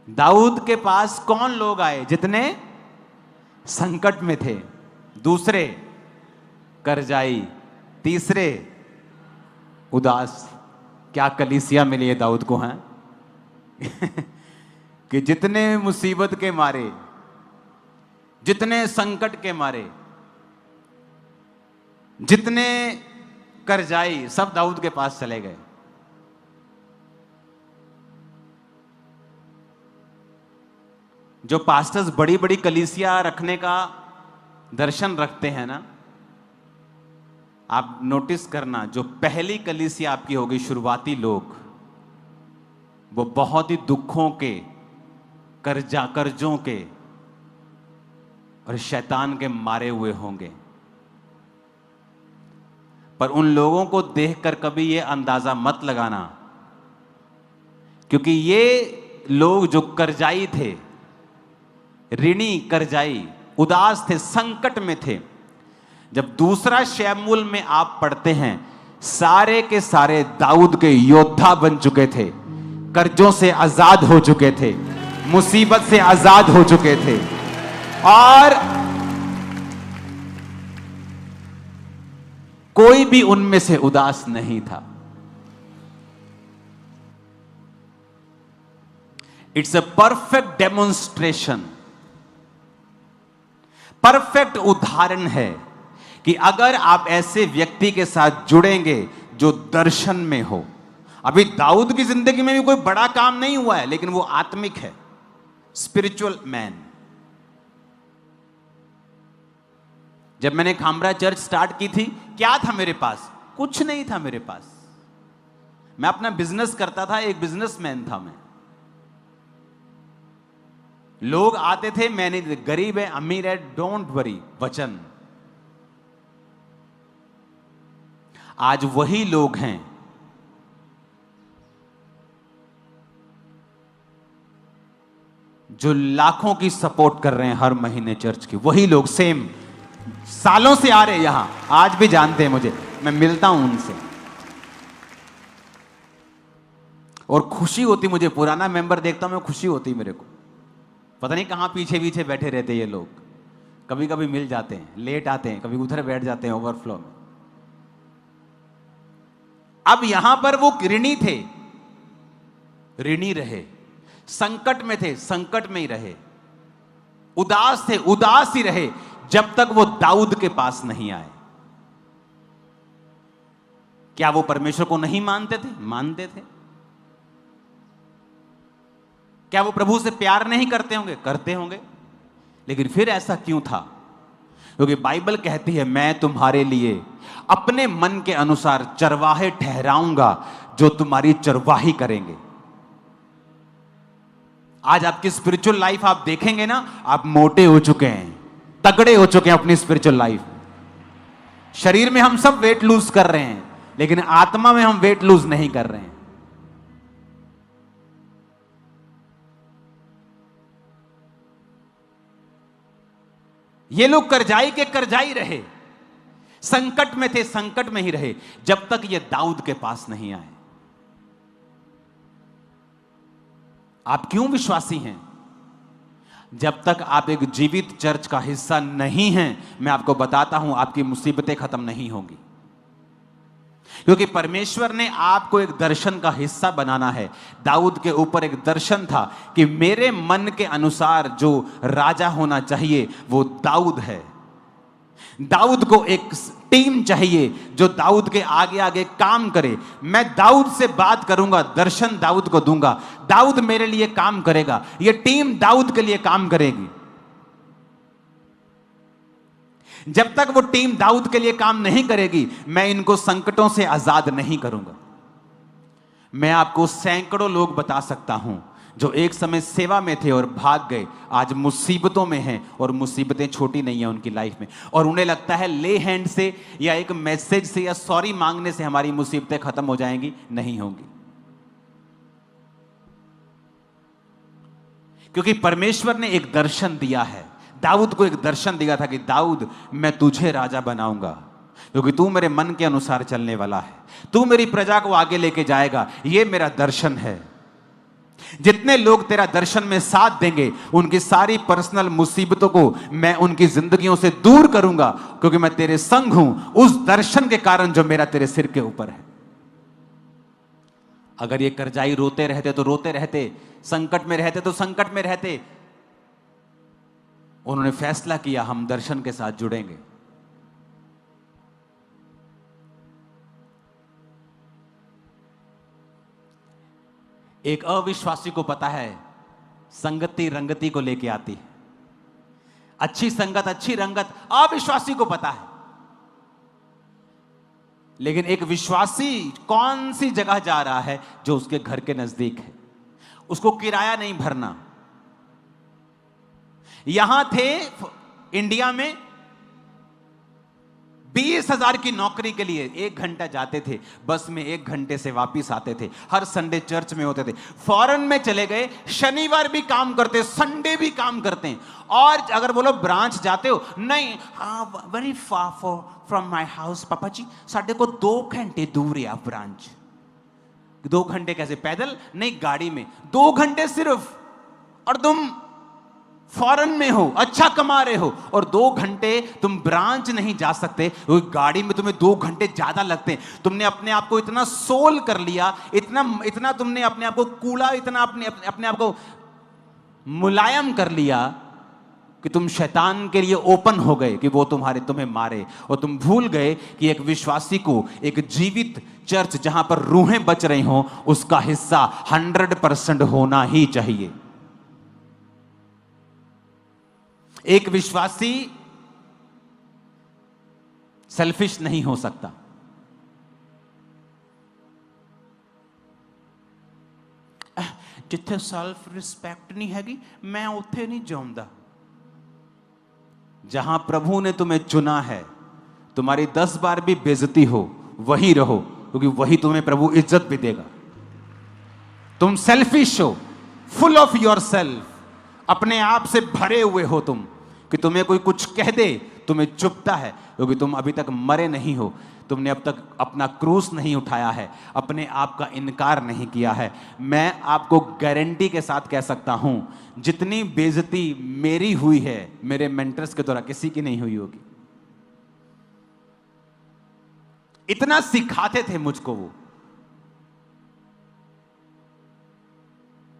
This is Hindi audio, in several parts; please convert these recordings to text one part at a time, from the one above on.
दाऊद के पास कौन लोग आए? जितने संकट में थे, दूसरे करजाई, तीसरे उदास। क्या कलीसिया मिली है दाऊद को, हैं? कि जितने मुसीबत के मारे, जितने संकट के मारे, जितने करजाई, सब दाऊद के पास चले गए। जो पास्टर्स बड़ी बड़ी कलीसिया रखने का दर्शन रखते हैं ना, आप नोटिस करना, जो पहली कलीसिया आपकी होगी, शुरुआती लोग, वो बहुत ही दुखों के, कर्जों के और शैतान के मारे हुए होंगे। पर उन लोगों को देखकर कभी ये अंदाजा मत लगाना, क्योंकि ये लोग जो करजाई थे, ऋणी करजाई, उदास थे, संकट में थे, जब दूसरा शमूएल में आप पढ़ते हैं, सारे के सारे दाऊद के योद्धा बन चुके थे, कर्जों से आजाद हो चुके थे, मुसीबत से आजाद हो चुके थे, और कोई भी उनमें से उदास नहीं था। It's a perfect demonstration, perfect उदाहरण है कि अगर आप ऐसे व्यक्ति के साथ जुड़ेंगे जो दर्शन में हो। अभी दाऊद की जिंदगी में भी कोई बड़ा काम नहीं हुआ है, लेकिन वो आत्मिक है, स्पिरिचुअल मैन। जब मैंने खामरा चर्च स्टार्ट की थी, क्या था मेरे पास? कुछ नहीं था मेरे पास। मैं अपना बिजनेस करता था, एक बिजनेसमैन था मैं। लोग आते थे, मैंने गरीब है, अमीर है, डोंट वरी, वचन। आज वही लोग हैं जो लाखों की सपोर्ट कर रहे हैं हर महीने चर्च की। वही लोग सेम सालों से आ रहे हैं यहां, आज भी जानते हैं मुझे, मैं मिलता हूं उनसे और खुशी होती मुझे। पुराना मेंबर देखता हूं मैं, खुशी होती मेरे को। पता नहीं कहां पीछे पीछे बैठे रहते ये लोग, कभी कभी मिल जाते हैं, लेट आते हैं, कभी उधर बैठ जाते हैं ओवरफ्लो में। अब यहां पर वो ऋणी थे, ऋणी रहे, संकट में थे, संकट में ही रहे, उदास थे, उदास ही रहे, जब तक वो दाऊद के पास नहीं आए। क्या वो परमेश्वर को नहीं मानते थे? मानते थे। क्या वो प्रभु से प्यार नहीं करते होंगे? करते होंगे। लेकिन फिर ऐसा क्यों था? क्योंकि बाइबल कहती है, मैं तुम्हारे लिए अपने मन के अनुसार चरवाहे ठहराऊंगा जो तुम्हारी चरवाही करेंगे। आज आपकी स्पिरिचुअल लाइफ आप देखेंगे ना, आप मोटे हो चुके हैं, तगड़े हो चुके हैं अपनी स्पिरिचुअल लाइफ। शरीर में हम सब वेट लूज कर रहे हैं, लेकिन आत्मा में हम वेट लूज नहीं कर रहे हैं। ये लोग करजाई के करजाई रहे, संकट में थे, संकट में ही रहे, जब तक ये दाऊद के पास नहीं आए। आप क्यों विश्वासी हैं? जब तक आप एक जीवित चर्च का हिस्सा नहीं हैं, मैं आपको बताता हूं, आपकी मुसीबतें खत्म नहीं होंगी। क्योंकि परमेश्वर ने आपको एक दर्शन का हिस्सा बनाना है। दाऊद के ऊपर एक दर्शन था कि मेरे मन के अनुसार जो राजा होना चाहिए वो दाऊद है। दाऊद को एक टीम चाहिए जो दाऊद के आगे आगे काम करे। मैं दाऊद से बात करूंगा, दर्शन दाऊद को दूंगा, दाऊद मेरे लिए काम करेगा, यह टीम दाऊद के लिए काम करेगी। जब तक वो टीम दाऊद के लिए काम नहीं करेगी, मैं इनको संकटों से आजाद नहीं करूंगा। मैं आपको सैकड़ों लोग बता सकता हूं जो एक समय सेवा में थे और भाग गए, आज मुसीबतों में हैं, और मुसीबतें छोटी नहीं है उनकी लाइफ में, और उन्हें लगता है ले हैंड से या एक मैसेज से या सॉरी मांगने से हमारी मुसीबतें खत्म हो जाएंगी। नहीं होंगी, क्योंकि परमेश्वर ने एक दर्शन दिया है। दाऊद को एक दर्शन दिया था कि दाऊद, मैं तुझे राजा बनाऊंगा क्योंकि तू मेरे मन के अनुसार चलने वाला है, तू मेरी प्रजा को आगे लेके जाएगा, ये मेरा दर्शन है। जितने लोग तेरा दर्शन में साथ देंगे, उनकी सारी पर्सनल मुसीबतों को मैं उनकी जिंदगियों से दूर करूंगा, क्योंकि मैं तेरे संग हूं उस दर्शन के कारण जो मेरा तेरे सिर के ऊपर है। अगर ये करजाई रोते रहते तो रोते रहते, संकट में रहते तो संकट में रहते। उन्होंने फैसला किया हम दर्शन के साथ जुड़ेंगे। एक अविश्वासी को पता है संगति रंगति को लेके आती है, अच्छी संगत अच्छी रंगत अविश्वासी को पता है। लेकिन एक विश्वासी कौन सी जगह जा रहा है जो उसके घर के नजदीक है, उसको किराया नहीं भरना। यहां थे इंडिया में 20,000 की नौकरी के लिए 1 घंटा जाते थे, बस में 1 घंटे से वापिस आते थे, हर संडे चर्च में होते थे। फॉरेन में चले गए, शनिवार भी काम करते, संडे भी काम करते हैं। और अगर बोलो ब्रांच जाते हो, नहीं, very far from my house पापा जी, साढ़े को 2 घंटे दूर है ब्रांच। 2 घंटे कैसे? पैदल नहीं, गाड़ी में 2 घंटे सिर्फ। और तुम फॉरेन में हो, अच्छा कमा रहे हो, और 2 घंटे तुम ब्रांच नहीं जा सकते, गाड़ी में तुम्हें 2 घंटे ज्यादा लगते हैं। तुमने अपने आप को इतना सोल कर लिया, इतना तुमने अपने आप को कूड़ा, इतना अपने आप को मुलायम कर लिया कि तुम शैतान के लिए ओपन हो गए कि वो तुम्हें मारे। और तुम भूल गए कि एक विश्वासी को एक जीवित चर्च जहां पर रूहें बच रही हो, उसका हिस्सा 100% होना ही चाहिए। एक विश्वासी सेल्फिश नहीं हो सकता। जिथे सेल्फ रिस्पेक्ट नहीं हैगी, मैं उथे नहीं जाऊंगा। जहां प्रभु ने तुम्हें चुना है, तुम्हारी 10 बार भी बेइज्जती हो, वही रहो, क्योंकि वही तुम्हें प्रभु इज्जत भी देगा। तुम सेल्फिश हो, फुल ऑफ योर सेल्फ, अपने आप से भरे हुए हो तुम, कि तुम्हें कोई कुछ कह दे तुम्हें चुभता है, क्योंकि तुम अभी तक मरे नहीं हो, तुमने अब तक अपना क्रूस नहीं उठाया है, अपने आप का इनकार नहीं किया है। मैं आपको गारंटी के साथ कह सकता हूं, जितनी बेइज्जती मेरी हुई है मेरे मेंटर्स के द्वारा, किसी की नहीं हुई होगी। इतना सिखाते थे मुझको वो,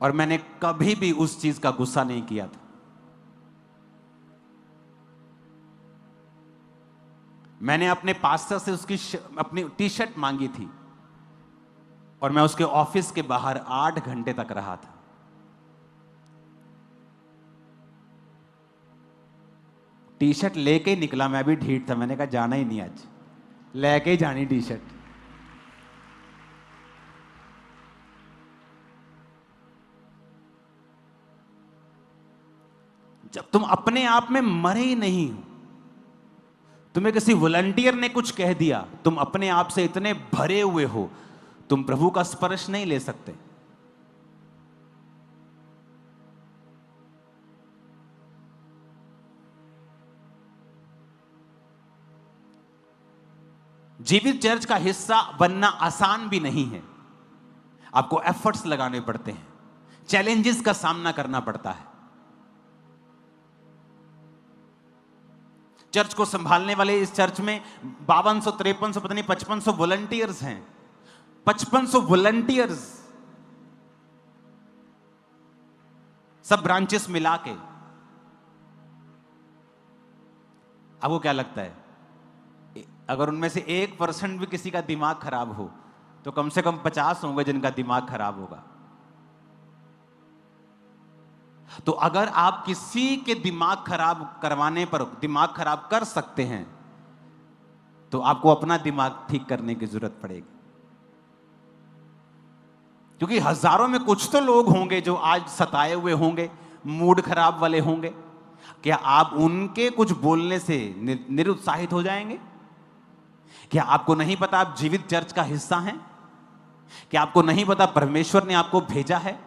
और मैंने कभी भी उस चीज का गुस्सा नहीं किया था। मैंने अपने पास्टर से उसकी अपनी टी-शर्ट मांगी थी, और मैं उसके ऑफिस के बाहर 8 घंटे तक रहा था। टी-शर्ट लेके ही निकला, मैं भी ढीठ था, मैंने कहा जाना ही नहीं, आज लेके ही जानी टी-शर्ट। जब तुम अपने आप में मरे ही नहीं हो, तुम्हें किसी वॉलंटियर ने कुछ कह दिया, तुम अपने आप से इतने भरे हुए हो, तुम प्रभु का स्पर्श नहीं ले सकते। जीवित चर्च का हिस्सा बनना आसान भी नहीं है। आपको एफर्ट्स लगाने पड़ते हैं, चैलेंजेस का सामना करना पड़ता है। चर्च को संभालने वाले इस चर्च में 5200, 5300, पता नहीं 5500 वॉलंटियर्स हैं। 5500 वॉलंटियर्स, सब ब्रांचेस मिला के। आपको क्या लगता है, अगर उनमें से 1% भी किसी का दिमाग खराब हो, तो कम से कम 50 होंगे जिनका दिमाग खराब होगा। तो अगर आप किसी के दिमाग खराब करवाने पर दिमाग खराब कर सकते हैं, तो आपको अपना दिमाग ठीक करने की जरूरत पड़ेगी। क्योंकि हजारों में कुछ तो लोग होंगे जो आज सताए हुए होंगे, मूड खराब वाले होंगे। क्या आप उनके कुछ बोलने से निरुत्साहित हो जाएंगे? क्या आपको नहीं पता आप जीवित चर्च का हिस्सा हैं? क्या आपको नहीं पता परमेश्वर ने आपको भेजा है?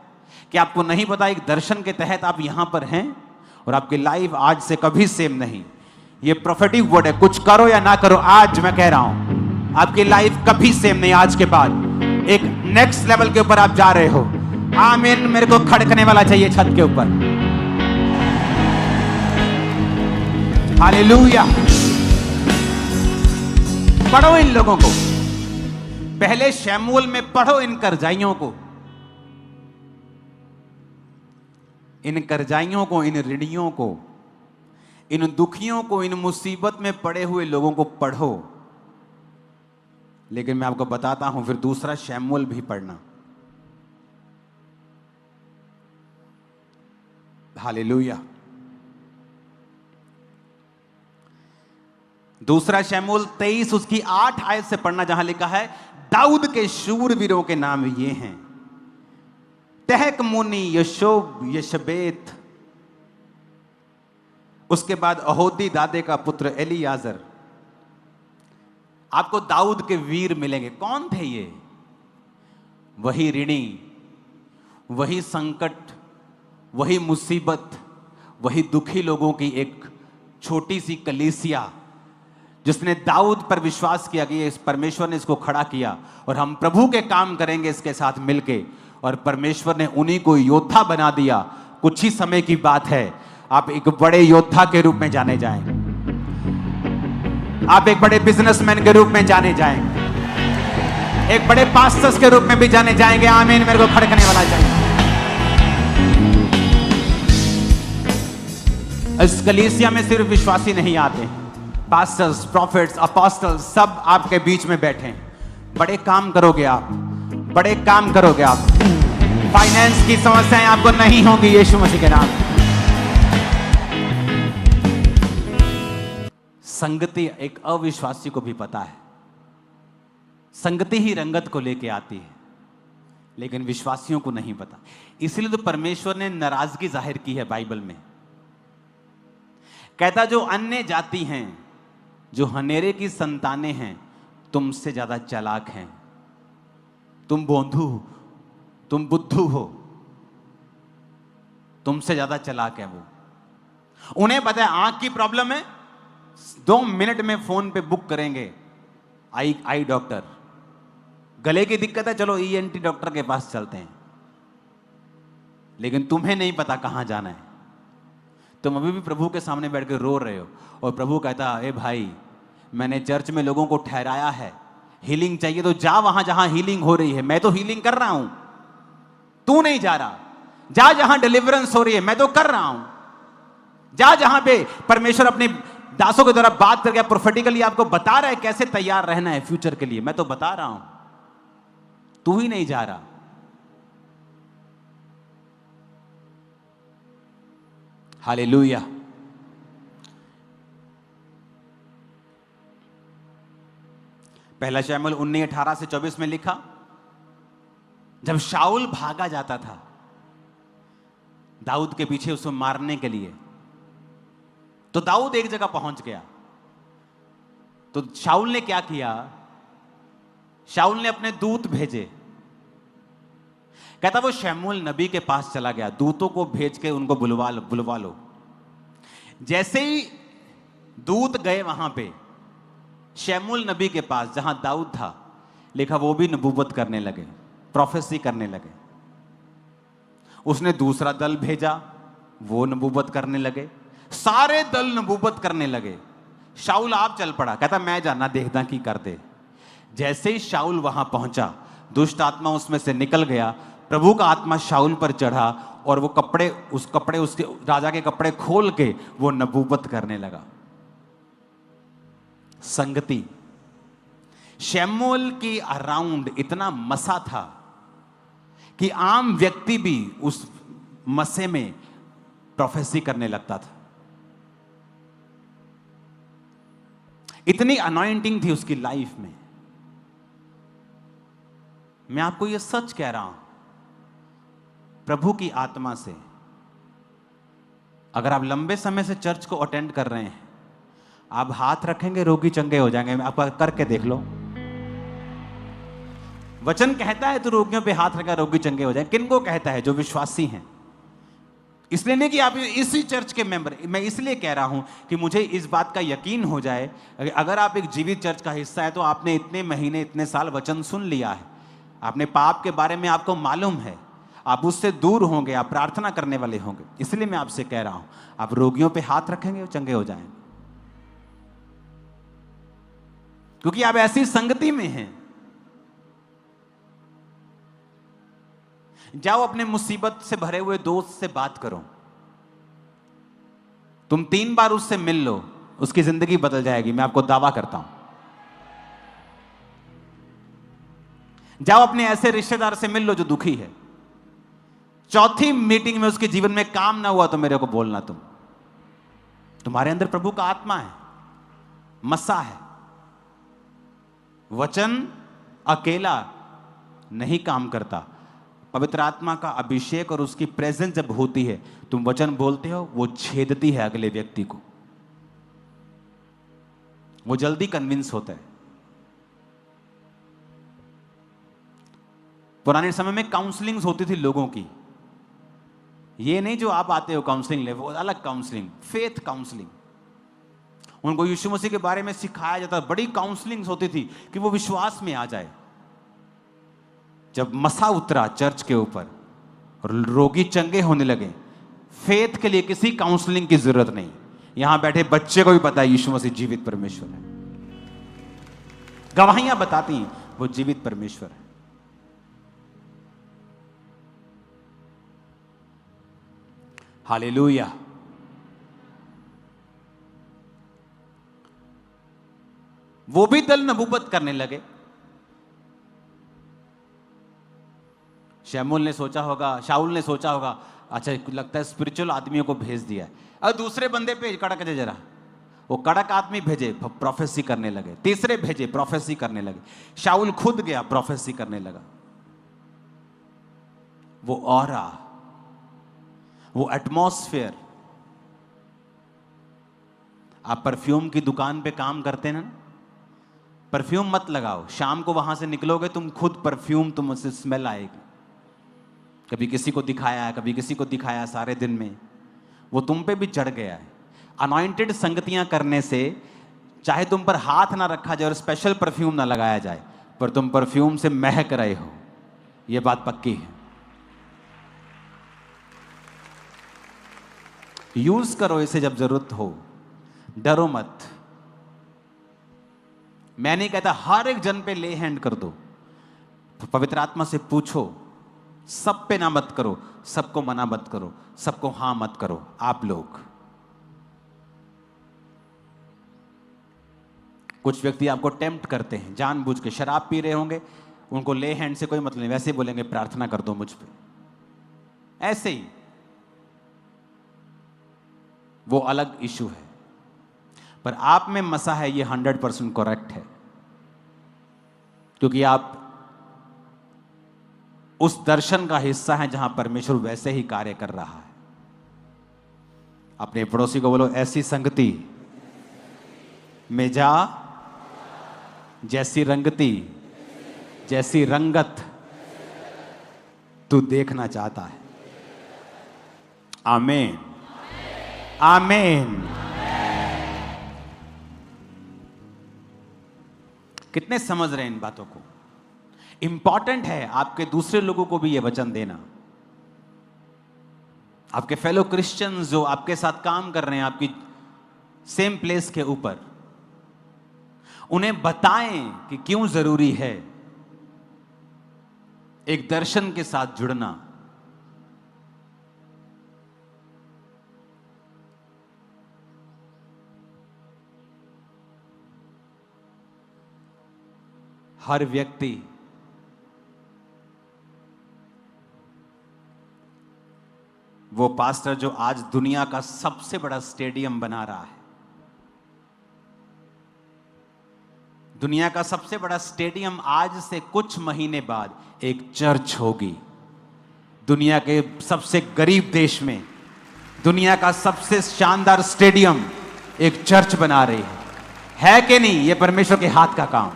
क्या आपको नहीं पता एक दर्शन के तहत आप यहां पर हैं और आपकी लाइफ आज से कभी सेम नहीं? ये प्रोफेटिक वर्ड है, कुछ करो या ना करो, आज मैं कह रहा हूं आपकी लाइफ कभी सेम नहीं। आज के बाद एक नेक्स्ट लेवल के ऊपर आप जा रहे हो। आमीन। मेरे को खड़कने वाला चाहिए छत के ऊपर। हालेलुया। पढ़ो इन लोगों को, पहले शमूएल में पढ़ो इन करजाइयों को, इन करजाइयों को, इन ऋणियों को, इन दुखियों को, इन मुसीबत में पड़े हुए लोगों को पढ़ो। लेकिन मैं आपको बताता हूं, फिर दूसरा शमूएल भी पढ़ना। हालेलुया। दूसरा शमूएल 23 उसकी 8 आयत से पढ़ना, जहां लिखा है दाऊद के शूरवीरों के नाम ये हैं, तहकमुनी, यशोब, यशबेत, उसके बाद अहोदी दादे का पुत्र एलियाजर। आपको दाऊद के वीर मिलेंगे। कौन थे ये? वही ऋणी, वही संकट, वही मुसीबत, वही दुखी लोगों की एक छोटी सी कलीसिया, जिसने दाऊद पर विश्वास किया कि इस परमेश्वर ने इसको खड़ा किया और हम प्रभु के काम करेंगे इसके साथ मिलके, और परमेश्वर ने उन्हीं को योद्धा बना दिया। कुछ ही समय की बात है, आप एक बड़े योद्धा के रूप में जाने जाएंगे, आप एक बड़े बिजनेसमैन के रूप में जाने जाएंगे, एक बड़े पास्टर्स के रूप में भी जाने जाएंगे। आमीन। मेरे को खड़कने वाला चाहिए। इस कलीसिया में सिर्फ विश्वासी नहीं आते, पास्टर्स, प्रॉफिट्स, अपोस्टल्स सब आपके बीच में बैठे हैं। बड़े काम करोगे आप, बड़े काम करोगे आप। फाइनेंस की समस्याएं आपको नहीं होंगी यीशु मसीह के नाम। संगति एक अविश्वासी को भी पता है, संगति ही रंगत को लेके आती है, लेकिन विश्वासियों को नहीं पता। इसलिए तो परमेश्वर ने नाराजगी जाहिर की है बाइबल में। कहता जो अन्य जाति हैं, जो हनेरे की संतानें हैं, तुमसे ज्यादा चालाक हैं, तुम बोंधू हो, तुम बुद्धू हो, तुमसे ज्यादा चालाक है वो। उन्हें पता है आंख की प्रॉब्लम है, 2 मिनट में फोन पे बुक करेंगे आई डॉक्टर। गले की दिक्कत है, चलो ईएनटी डॉक्टर के पास चलते हैं। लेकिन तुम्हें नहीं पता कहां जाना है। तुम अभी भी प्रभु के सामने बैठ के रो रहे हो, और प्रभु कहता है, ए भाई, मैंने चर्च में लोगों को ठहराया है, हीलिंग चाहिए तो जा वहां जहां हीलिंग हो रही है। मैं तो हीलिंग कर रहा हूं, तू नहीं जा रहा। जा जहां डिलीवरेंस हो रही है, मैं तो कर रहा हूं। जा जहां पे परमेश्वर अपने दासों के द्वारा बात करके प्रोफेटिकली आपको बता रहा है कैसे तैयार रहना है फ्यूचर के लिए, मैं तो बता रहा हूं, तू ही नहीं जा रहा। हालेलुया। पहला शमूएल 19:18 से 24 में लिखा, जब शाऊल भागा जाता था दाऊद के पीछे उसको मारने के लिए, तो दाऊद एक जगह पहुंच गया। तो शाऊल ने क्या किया? शाऊल ने अपने दूत भेजे। कहता वो शमूएल नबी के पास चला गया, दूतों को भेज के उनको बुलवा लो। जैसे ही दूत गए वहां पे शमूएल नबी के पास जहां दाऊद था, लिखा वो भी नबूवत करने लगे, प्रोफेसी करने लगे। उसने दूसरा दल भेजा, वो नबूवत करने लगे, सारे दल नबूवत करने लगे। शाऊल आप चल पड़ा, कहता मैं जाना देखदा की कर दे। जैसे ही शाऊल वहां पहुंचा, दुष्ट आत्मा उसमें से निकल गया, प्रभु का आत्मा शाऊल पर चढ़ा, और वो कपड़े उसके राजा के कपड़े खोल के वो नबूवत करने लगा। संगति शमूएल की अराउंड इतना मसा था कि आम व्यक्ति भी उस मसे में प्रोफेसी करने लगता था। इतनी अनॉइंटिंग थी उसकी लाइफ में। मैं आपको यह सच कह रहा हूं, प्रभु की आत्मा से अगर आप लंबे समय से चर्च को अटेंड कर रहे हैं, आप हाथ रखेंगे रोगी चंगे हो जाएंगे। आप करके देख लो, वचन कहता है तो रोगियों पे हाथ रखा रोगी चंगे हो जाए। किनको कहता है? जो विश्वासी हैं। इसलिए नहीं कि आप इसी चर्च के मेंबर, मैं इसलिए कह रहा हूं कि मुझे इस बात का यकीन हो जाए, अगर आप एक जीवित चर्च का हिस्सा है तो आपने इतने महीने इतने साल वचन सुन लिया है, आपने पाप के बारे में आपको मालूम है, आप उससे दूर होंगे, आप प्रार्थना करने वाले होंगे। इसलिए मैं आपसे कह रहा हूं, आप रोगियों पे हाथ रखेंगे वो चंगे हो जाएंगे, क्योंकि आप ऐसी संगति में हैं। जाओ अपने मुसीबत से भरे हुए दोस्त से बात करो, तुम 3 बार उससे मिल लो, उसकी जिंदगी बदल जाएगी, मैं आपको दावा करता हूं। जाओ अपने ऐसे रिश्तेदार से मिल लो जो दुखी है, चौथी मीटिंग में उसके जीवन में काम ना हुआ तो मेरे को बोलना, तुम्हारे अंदर प्रभु का आत्मा है, मसा है। वचन अकेला नहीं काम करता, पवित्र आत्मा का अभिषेक और उसकी प्रेजेंस जब होती है, तुम वचन बोलते हो, वो छेदती है अगले व्यक्ति को, वो जल्दी कन्विंस होता है। पुराने समय में काउंसलिंग्स होती थी लोगों की, ये नहीं जो आप आते हो काउंसलिंग ले, वो अलग काउंसलिंग, फेथ काउंसलिंग। उनको यीशु मसीह के बारे में सिखाया जाता, बड़ी काउंसलिंग्स होती थी कि वो विश्वास में आ जाए। जब मसा उतरा चर्च के ऊपर और रोगी चंगे होने लगे, फेथ के लिए किसी काउंसलिंग की जरूरत नहीं। यहां बैठे बच्चे को भी पता है यीशु मसीह जीवित परमेश्वर है, गवाहियां बताती हैं वो जीवित परमेश्वर है। हालेलुया। वो भी दल नबूवत करने लगे। शाऊल ने सोचा होगा अच्छा लगता है स्पिरिचुअल आदमियों को भेज दिया है, और दूसरे बंदे पे कड़क दे जरा, वो कड़क आदमी भेजे, प्रोफेसी करने लगे। तीसरे भेजे, प्रोफेसी करने लगे। शाऊल खुद गया, प्रोफेसी करने लगा। वो ऑरा, वो एटमॉस्फेयर। आप परफ्यूम की दुकान पे काम करते ना, परफ्यूम मत लगाओ, शाम को वहां से निकलोगे तुम खुद परफ्यूम, तुम उससे स्मेल आएगी। कभी किसी को दिखाया, कभी किसी को दिखाया, सारे दिन में वो तुम पे भी चढ़ गया है। अनॉइंटेड संगतियां करने से चाहे तुम पर हाथ ना रखा जाए और स्पेशल परफ्यूम ना लगाया जाए, पर तुम परफ्यूम से महक रहे हो, यह बात पक्की है। यूज करो इसे जब जरूरत हो, डरो मत। मैं नहीं कहता हर एक जन पे ले हैंड कर दो, पवित्र आत्मा से पूछो, सब पे ना मत करो, सबको मना मत करो, सबको हां मत करो। आप लोग, कुछ व्यक्ति आपको टेम्प्ट करते हैं जानबूझ के, शराब पी रहे होंगे, उनको ले हैंड से कोई मतलब नहीं, वैसे ही बोलेंगे प्रार्थना कर दो मुझ पे, ऐसे ही, वो अलग इशू है। पर आप में मसा है, ये 100% करेक्ट है, क्योंकि आप उस दर्शन का हिस्सा है जहां परमेश्वर वैसे ही कार्य कर रहा है। अपने पड़ोसी को बोलो, ऐसी संगति में जा जैसी रंगती, जैसी रंगत तू देखना चाहता है। आमीन, आमीन। कितने समझ रहे हैं इन बातों को? इंपॉर्टेंट है आपके दूसरे लोगों को भी यह वचन देना। आपके फेलो क्रिश्चियंस जो आपके साथ काम कर रहे हैं, आपकी सेम प्लेस के ऊपर, उन्हें बताएं कि क्यों जरूरी है एक दर्शन के साथ जुड़ना। हर व्यक्ति वो पास्टर जो आज दुनिया का सबसे बड़ा स्टेडियम बना रहा है, दुनिया का सबसे बड़ा स्टेडियम आज से कुछ महीने बाद एक चर्च होगी। दुनिया के सबसे गरीब देश में दुनिया का सबसे शानदार स्टेडियम एक चर्च बना रही है कि नहीं? यह परमेश्वर के हाथ का काम।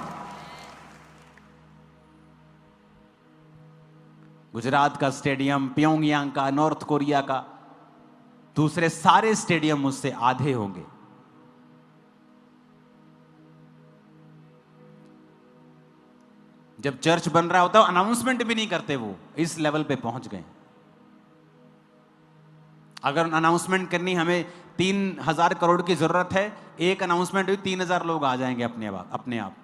गुजरात का स्टेडियम, प्योंगयांग का, नॉर्थ कोरिया का, दूसरे सारे स्टेडियम उससे आधे होंगे। जब चर्च बन रहा होता है अनाउंसमेंट भी नहीं करते, वो इस लेवल पे पहुंच गए। अगर अनाउंसमेंट करनी, हमें 3,000 करोड़ की जरूरत है, एक अनाउंसमेंट हुई 3,000 लोग आ जाएंगे अपने आप।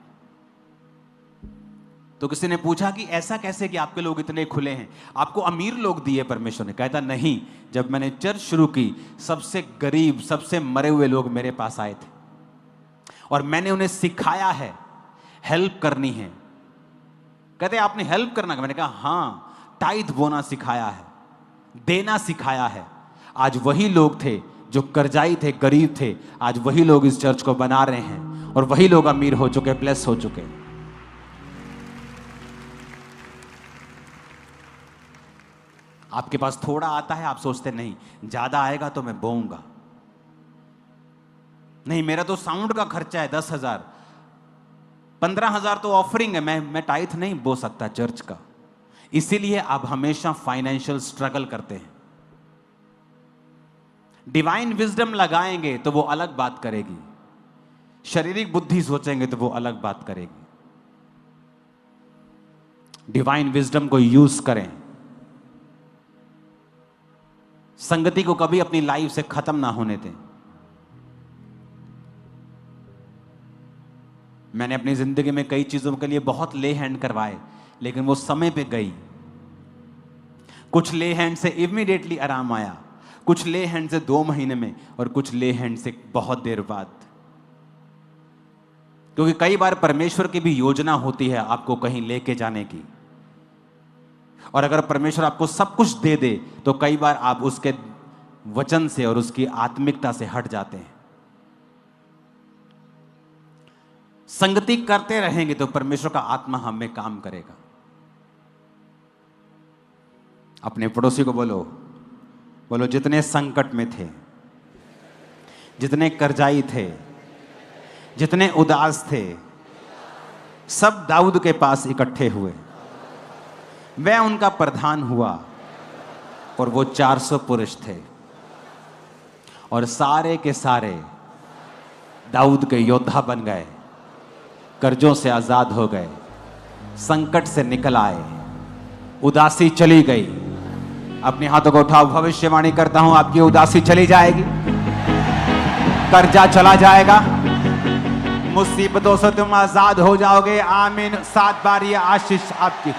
तो किसी ने पूछा कि ऐसा कैसे कि आपके लोग इतने खुले हैं, आपको अमीर लोग दिए परमेश्वर ने? कहता नहीं, जब मैंने चर्च शुरू की, सबसे गरीब, सबसे मरे हुए लोग मेरे पास आए थे और मैंने उन्हें सिखाया है हेल्प करनी है। कहते आपने हेल्प करना? मैंने कहा हाँ, टाइथ बोना सिखाया है, देना सिखाया है। आज वही लोग थे जो कर्जाई थे, गरीब थे, आज वही लोग इस चर्च को बना रहे हैं और वही लोग अमीर हो चुके, ब्लेस हो चुके। आपके पास थोड़ा आता है, आप सोचते नहीं ज्यादा आएगा तो मैं बोऊंगा, नहीं मेरा तो साउंड का खर्चा है 10,000, 15,000 तो ऑफरिंग है, मैं टाइथ नहीं बो सकता चर्च का। इसीलिए आप हमेशा फाइनेंशियल स्ट्रगल करते हैं। डिवाइन विजडम लगाएंगे तो वो अलग बात करेगी, शारीरिक बुद्धि सोचेंगे तो वो अलग बात करेगी। डिवाइन विजडम को यूज करें। संगति को कभी अपनी लाइफ से खत्म ना होने दें। मैंने अपनी जिंदगी में कई चीजों के लिए बहुत ले हैंड करवाए, लेकिन वो समय पे गई। कुछ ले हैंड से इमीडिएटली आराम आया, कुछ ले हैंड से 2 महीने में, और कुछ ले हैंड से बहुत देर बाद। क्योंकि कई बार परमेश्वर की भी योजना होती है आपको कहीं लेके जाने की, और अगर परमेश्वर आपको सब कुछ दे दे तो कई बार आप उसके वचन से और उसकी आत्मिकता से हट जाते हैं। संगति करते रहेंगे तो परमेश्वर का आत्मा हम में काम करेगा। अपने पड़ोसी को बोलो, बोलो जितने संकट में थे, जितने कर्जाई थे, जितने उदास थे, सब दाऊद के पास इकट्ठे हुए। वह उनका प्रधान हुआ और वो 400 पुरुष थे, और सारे के सारे दाऊद के योद्धा बन गए, कर्जों से आजाद हो गए, संकट से निकल आए, उदासी चली गई। अपने हाथों को उठाओ, भविष्यवाणी करता हूं आपकी उदासी चली जाएगी, कर्जा चला जाएगा, मुसीबतों से तुम आजाद हो जाओगे। आमीन। 7 बार ये आशीष आपकी